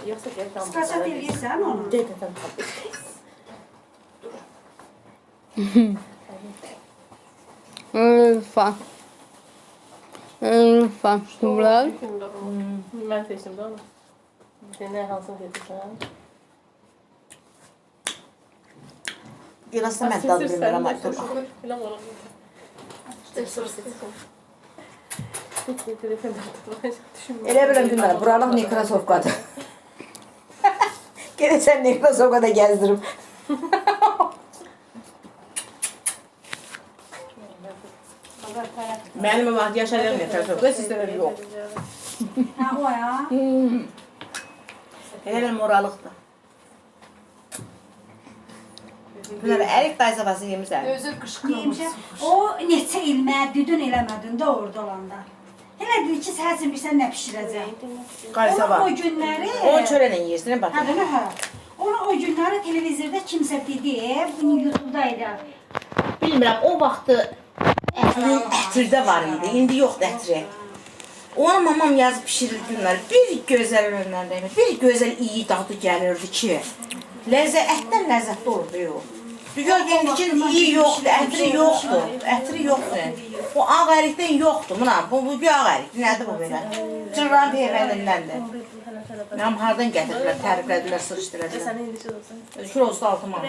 Yoxsa gəl tam. Skaçat eləyirsən onu? Gedəcəm tabii. Lütfen. Lütfen. Şunlar. Mən seçdim də onu. Nə hansını seçirsən? Biraz da mən dadı bilmirəm artıq. Elə biləm Günlər, buralıq Nekrasovkadır. Gələcəm Nekrasovkada gəzdirim. Mənim vaxt yaşayacağım Nekrasovka, sizdə də yox. Ha, o ya. Elə biləm oralıqdır. Günlər, ərik dayzavası yemirsən. Özür qışqırmış. Yemişəm. O neçə ilmə düdün eləmədin də orada olanda. Hələ deyir ki, səhərsin bilsən nə pişirəcəm. Qaysava. O günləri... Onu çörəklə yeyirsin, nə Hə, batır? də, hə. Onu o günləri televizorda kimsə dedi, bunu YouTube'daydı. Bilmirəm, o vaxtı ətirdə var idi, indi yoxdur ətri. Onu mamam yazıb pişirir Günlər. Bir gözəl önlərindəyim, bir gözəl iyi dadı gəlirdi ki, ətdən ləzzətli olurdu yox. Dünya gendikin iyi yoxdur, ətri yoxdur, ətri yoxdur. O ağ ərikdən yoxdur, bu ağ ərik, nədir bu belə? Cırran peyvəndindəndir. Mənim hardan gətirdilər, təriflədilər, sırışdırədilər. Şur olsa altıma.